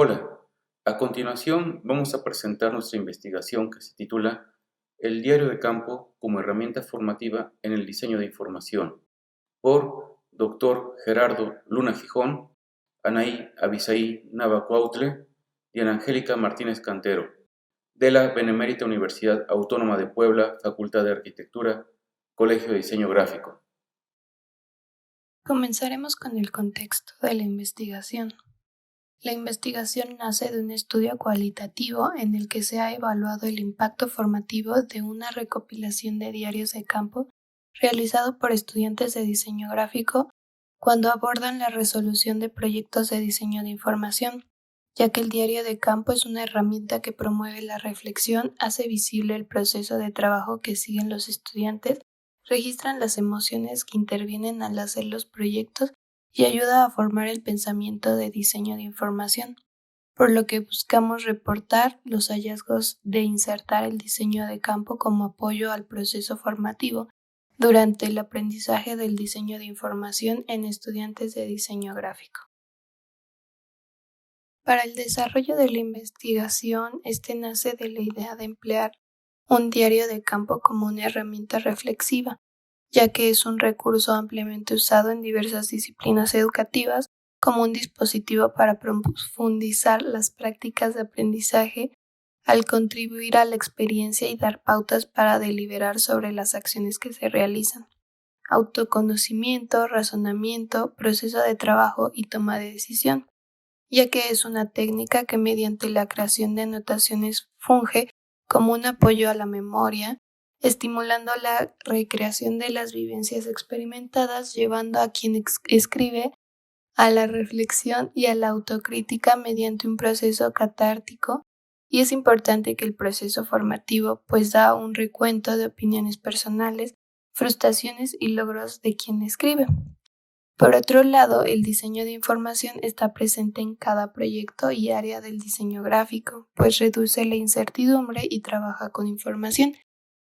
Hola, a continuación vamos a presentar nuestra investigación que se titula El diario de campo como herramienta formativa en el diseño de información, por Dr. Gerardo Luna Gijón, Anaí Abisaí Nava Cuautle y Ana Angélica Martínez Cantero, de la Benemérita Universidad Autónoma de Puebla, Facultad de Arquitectura, Colegio de Diseño Gráfico. Comenzaremos con el contexto de la investigación. La investigación nace de un estudio cualitativo en el que se ha evaluado el impacto formativo de una recopilación de diarios de campo realizado por estudiantes de diseño gráfico cuando abordan la resolución de proyectos de diseño de información, ya que el diario de campo es una herramienta que promueve la reflexión, hace visible el proceso de trabajo que siguen los estudiantes, registran las emociones que intervienen al hacer los proyectos y ayuda a formar el pensamiento de diseño de información, por lo que buscamos reportar los hallazgos de insertar el diseño de campo como apoyo al proceso formativo durante el aprendizaje del diseño de información en estudiantes de diseño gráfico. Para el desarrollo de la investigación, nace de la idea de emplear un diario de campo como una herramienta reflexiva, ya que es un recurso ampliamente usado en diversas disciplinas educativas como un dispositivo para profundizar las prácticas de aprendizaje al contribuir a la experiencia y dar pautas para deliberar sobre las acciones que se realizan. Autoconocimiento, razonamiento, proceso de trabajo y toma de decisión, ya que es una técnica que mediante la creación de anotaciones funge como un apoyo a la memoria, estimulando la recreación de las vivencias experimentadas, llevando a quien escribe a la reflexión y a la autocrítica mediante un proceso catártico. Y es importante que el proceso formativo pues da un recuento de opiniones personales, frustraciones y logros de quien escribe. Por otro lado, el diseño de información está presente en cada proyecto y área del diseño gráfico, pues reduce la incertidumbre y trabaja con información,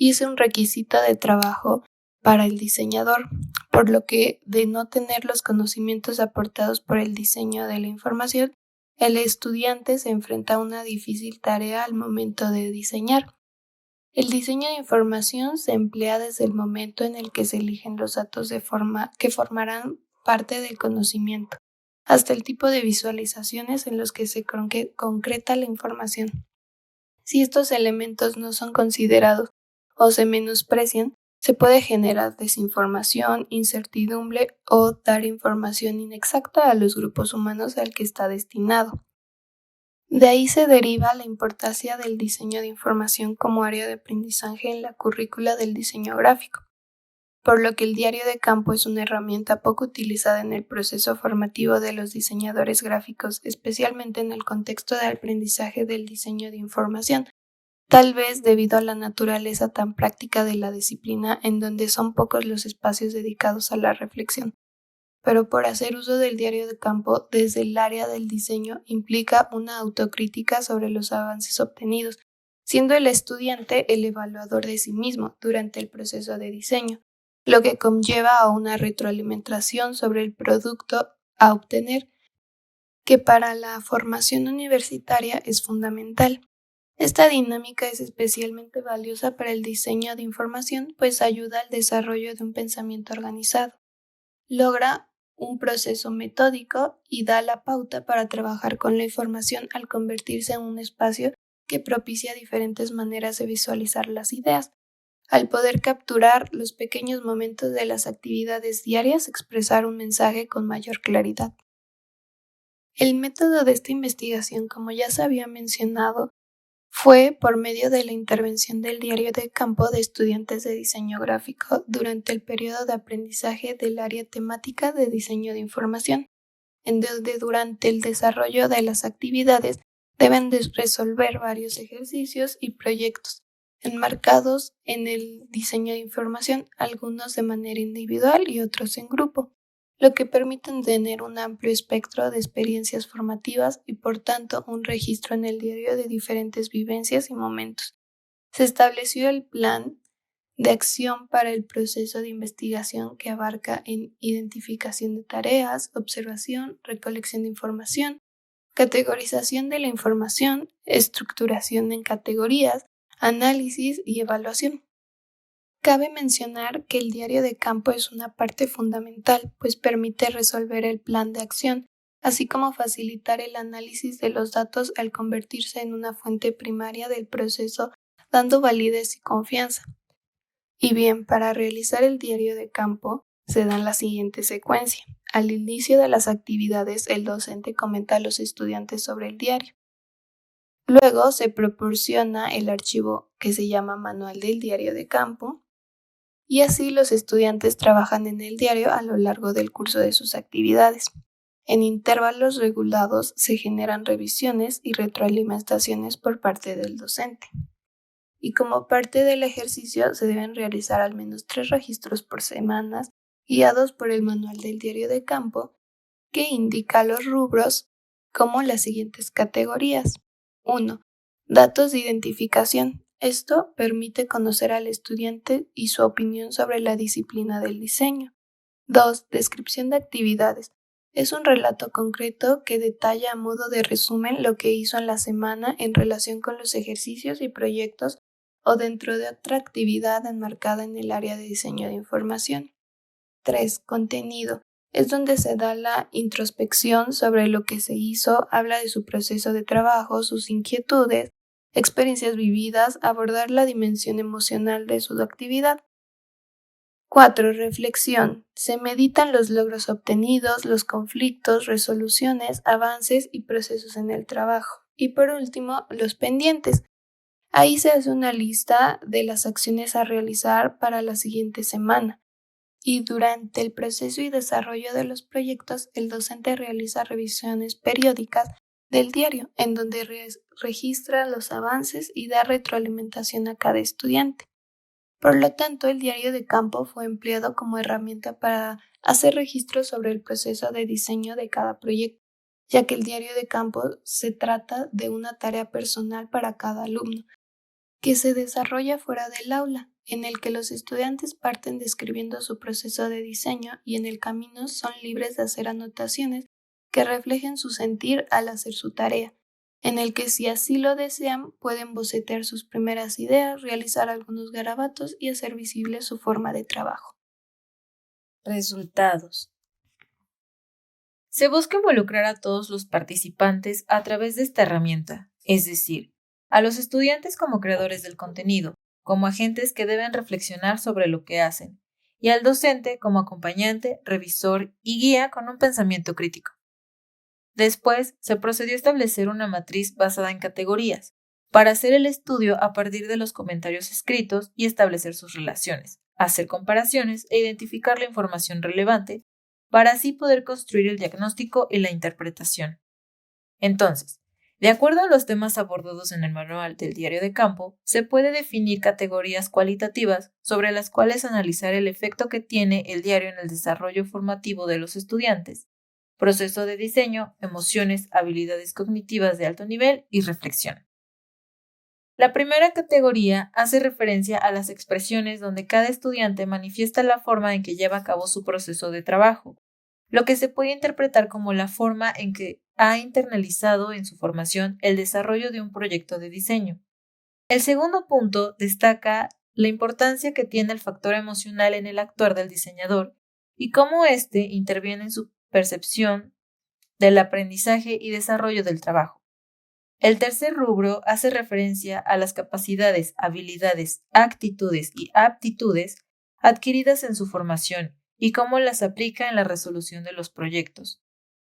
y es un requisito de trabajo para el diseñador, por lo que de no tener los conocimientos aportados por el diseño de la información, el estudiante se enfrenta a una difícil tarea al momento de diseñar. El diseño de información se emplea desde el momento en el que se eligen los datos que formarán parte del conocimiento, hasta el tipo de visualizaciones en los que se concreta la información. Si estos elementos no son considerados o se menosprecian, se puede generar desinformación, incertidumbre o dar información inexacta a los grupos humanos al que está destinado. De ahí se deriva la importancia del diseño de información como área de aprendizaje en la currícula del diseño gráfico, por lo que el diario de campo es una herramienta poco utilizada en el proceso formativo de los diseñadores gráficos, especialmente en el contexto de aprendizaje del diseño de información, tal vez debido a la naturaleza tan práctica de la disciplina en donde son pocos los espacios dedicados a la reflexión. Pero por hacer uso del diario de campo desde el área del diseño implica una autocrítica sobre los avances obtenidos, siendo el estudiante el evaluador de sí mismo durante el proceso de diseño, lo que conlleva a una retroalimentación sobre el producto a obtener, que para la formación universitaria es fundamental. Esta dinámica es especialmente valiosa para el diseño de información, pues ayuda al desarrollo de un pensamiento organizado. Logra un proceso metódico y da la pauta para trabajar con la información al convertirse en un espacio que propicia diferentes maneras de visualizar las ideas. Al poder capturar los pequeños momentos de las actividades diarias, expresar un mensaje con mayor claridad. El método de esta investigación, como ya se había mencionado, fue por medio de la intervención del diario de campo de estudiantes de diseño gráfico durante el periodo de aprendizaje del área temática de diseño de información, en donde durante el desarrollo de las actividades deben resolver varios ejercicios y proyectos enmarcados en el diseño de información, algunos de manera individual y otros en grupo, lo que permite tener un amplio espectro de experiencias formativas y por tanto un registro en el diario de diferentes vivencias y momentos. Se estableció el plan de acción para el proceso de investigación que abarca en identificación de tareas, observación, recolección de información, categorización de la información, estructuración en categorías, análisis y evaluación. Cabe mencionar que el diario de campo es una parte fundamental, pues permite resolver el plan de acción, así como facilitar el análisis de los datos al convertirse en una fuente primaria del proceso, dando validez y confianza. Y bien, para realizar el diario de campo se da la siguiente secuencia. Al inicio de las actividades, el docente comenta a los estudiantes sobre el diario. Luego se proporciona el archivo que se llama Manual del Diario de Campo, y así los estudiantes trabajan en el diario a lo largo del curso de sus actividades. En intervalos regulados se generan revisiones y retroalimentaciones por parte del docente. Y como parte del ejercicio se deben realizar al menos 3 registros por semana, guiados por el Manual del Diario de Campo, que indica los rubros como las siguientes categorías. 1. Datos de identificación. Esto permite conocer al estudiante y su opinión sobre la disciplina del diseño. 2. Descripción de actividades. Es un relato concreto que detalla a modo de resumen lo que hizo en la semana en relación con los ejercicios y proyectos o dentro de otra actividad enmarcada en el área de diseño de información. 3. Contenido. Es donde se da la introspección sobre lo que se hizo, habla de su proceso de trabajo, sus inquietudes, experiencias vividas, abordar la dimensión emocional de su actividad. 4. Reflexión. Se meditan los logros obtenidos, los conflictos, resoluciones, avances y procesos en el trabajo. Y por último, los pendientes. Ahí se hace una lista de las acciones a realizar para la siguiente semana. Y durante el proceso y desarrollo de los proyectos, el docente realiza revisiones periódicas del diario, en donde registra los avances y da retroalimentación a cada estudiante. Por lo tanto, el diario de campo fue empleado como herramienta para hacer registros sobre el proceso de diseño de cada proyecto, ya que el diario de campo se trata de una tarea personal para cada alumno, que se desarrolla fuera del aula, en el que los estudiantes parten describiendo su proceso de diseño y en el camino son libres de hacer anotaciones que reflejen su sentir al hacer su tarea, en el que si así lo desean pueden bocetear sus primeras ideas, realizar algunos garabatos y hacer visible su forma de trabajo. Resultados. Se busca involucrar a todos los participantes a través de esta herramienta, es decir, a los estudiantes como creadores del contenido, como agentes que deben reflexionar sobre lo que hacen, y al docente como acompañante, revisor y guía con un pensamiento crítico. Después, se procedió a establecer una matriz basada en categorías, para hacer el estudio a partir de los comentarios escritos y establecer sus relaciones, hacer comparaciones e identificar la información relevante, para así poder construir el diagnóstico y la interpretación. Entonces, de acuerdo a los temas abordados en el manual del diario de campo, se puede definir categorías cualitativas sobre las cuales analizar el efecto que tiene el diario en el desarrollo formativo de los estudiantes, proceso de diseño, emociones, habilidades cognitivas de alto nivel y reflexión. La primera categoría hace referencia a las expresiones donde cada estudiante manifiesta la forma en que lleva a cabo su proceso de trabajo, lo que se puede interpretar como la forma en que ha internalizado en su formación el desarrollo de un proyecto de diseño. El segundo punto destaca la importancia que tiene el factor emocional en el actuar del diseñador y cómo éste interviene en su percepción del aprendizaje y desarrollo del trabajo. El tercer rubro hace referencia a las capacidades, habilidades, actitudes y aptitudes adquiridas en su formación y cómo las aplica en la resolución de los proyectos.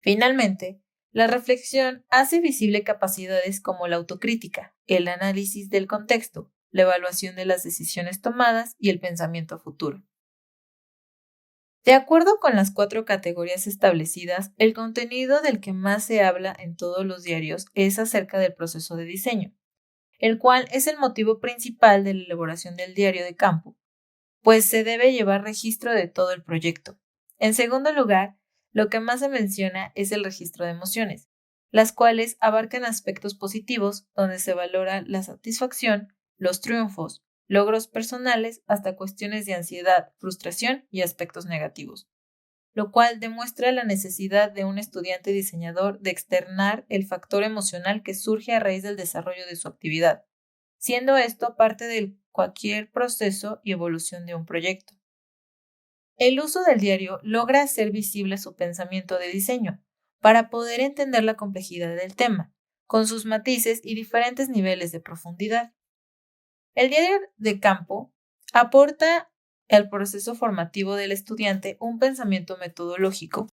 Finalmente, la reflexión hace visible capacidades como la autocrítica, el análisis del contexto, la evaluación de las decisiones tomadas y el pensamiento futuro. De acuerdo con las 4 categorías establecidas, el contenido del que más se habla en todos los diarios es acerca del proceso de diseño, el cual es el motivo principal de la elaboración del diario de campo, pues se debe llevar registro de todo el proyecto. En segundo lugar, lo que más se menciona es el registro de emociones, las cuales abarcan aspectos positivos donde se valora la satisfacción, los triunfos, logros personales hasta cuestiones de ansiedad, frustración y aspectos negativos. lo cual demuestra la necesidad de un estudiante diseñador de externar el factor emocional que surge a raíz del desarrollo de su actividad, siendo esto parte de cualquier proceso y evolución de un proyecto. El uso del diario logra hacer visible su pensamiento de diseño para poder entender la complejidad del tema, con sus matices y diferentes niveles de profundidad. El diario de campo aporta al proceso formativo del estudiante un pensamiento metodológico,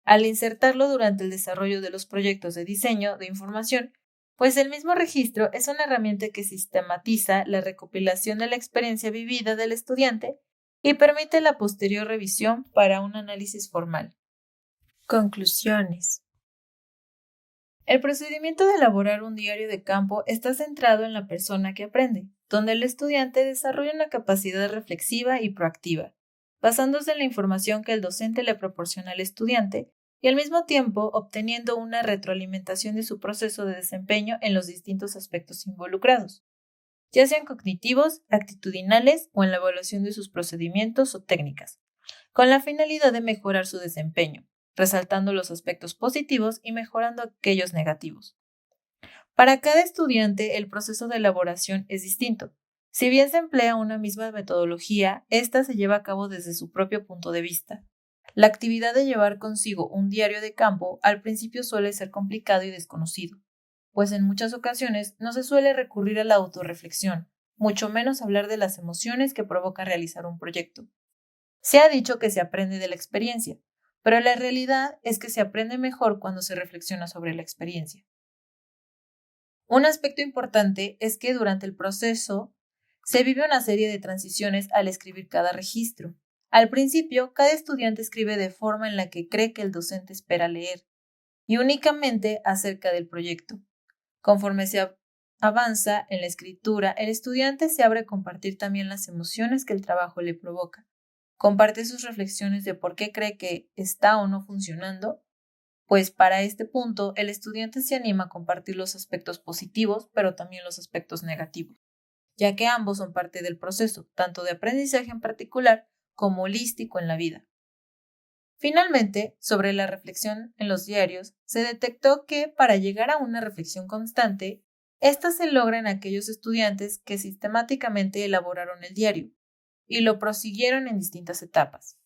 al insertarlo durante el desarrollo de los proyectos de diseño de información, pues el mismo registro es una herramienta que sistematiza la recopilación de la experiencia vivida del estudiante y permite la posterior revisión para un análisis formal. Conclusiones. El procedimiento de elaborar un diario de campo está centrado en la persona que aprende, donde el estudiante desarrolla una capacidad reflexiva y proactiva, basándose en la información que el docente le proporciona al estudiante y al mismo tiempo obteniendo una retroalimentación de su proceso de desempeño en los distintos aspectos involucrados, ya sean cognitivos, actitudinales o en la evaluación de sus procedimientos o técnicas, con la finalidad de mejorar su desempeño, resaltando los aspectos positivos y mejorando aquellos negativos. Para cada estudiante, el proceso de elaboración es distinto. Si bien se emplea una misma metodología, esta se lleva a cabo desde su propio punto de vista. La actividad de llevar consigo un diario de campo al principio suele ser complicado y desconocido, pues en muchas ocasiones no se suele recurrir a la autorreflexión, mucho menos hablar de las emociones que provoca realizar un proyecto. Se ha dicho que se aprende de la experiencia, pero la realidad es que se aprende mejor cuando se reflexiona sobre la experiencia. Un aspecto importante es que durante el proceso se vive una serie de transiciones al escribir cada registro. Al principio, cada estudiante escribe de forma en la que cree que el docente espera leer, y únicamente acerca del proyecto. Conforme se avanza en la escritura, el estudiante se abre a compartir también las emociones que el trabajo le provoca. Comparte sus reflexiones de por qué cree que está o no funcionando, pues para este punto el estudiante se anima a compartir los aspectos positivos, pero también los aspectos negativos, ya que ambos son parte del proceso, tanto de aprendizaje en particular como holístico en la vida. Finalmente, sobre la reflexión en los diarios, se detectó que para llegar a una reflexión constante, esta se logra en aquellos estudiantes que sistemáticamente elaboraron el diario y lo prosiguieron en distintas etapas.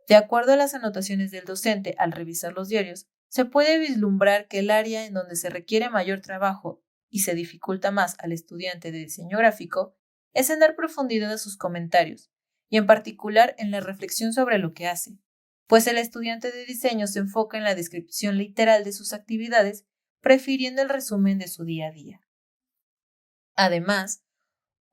De acuerdo a las anotaciones del docente al revisar los diarios, se puede vislumbrar que el área en donde se requiere mayor trabajo y se dificulta más al estudiante de diseño gráfico es en dar profundidad a sus comentarios, y en particular en la reflexión sobre lo que hace, pues el estudiante de diseño se enfoca en la descripción literal de sus actividades, prefiriendo el resumen de su día a día. Además,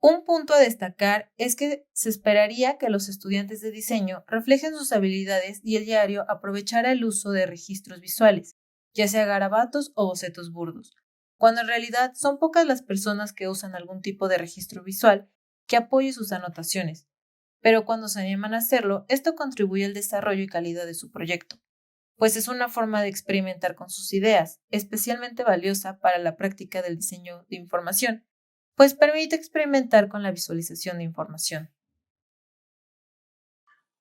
un punto a destacar es que se esperaría que los estudiantes de diseño reflejen sus habilidades y el diario aprovechara el uso de registros visuales, ya sea garabatos o bocetos burdos, cuando en realidad son pocas las personas que usan algún tipo de registro visual que apoye sus anotaciones, pero cuando se animan a hacerlo, esto contribuye al desarrollo y calidad de su proyecto, pues es una forma de experimentar con sus ideas, especialmente valiosa para la práctica del diseño de información, pues permite experimentar con la visualización de información.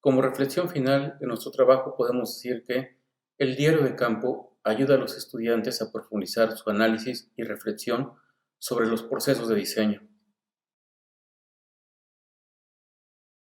Como reflexión final de nuestro trabajo podemos decir que el diario de campo ayuda a los estudiantes a profundizar su análisis y reflexión sobre los procesos de diseño.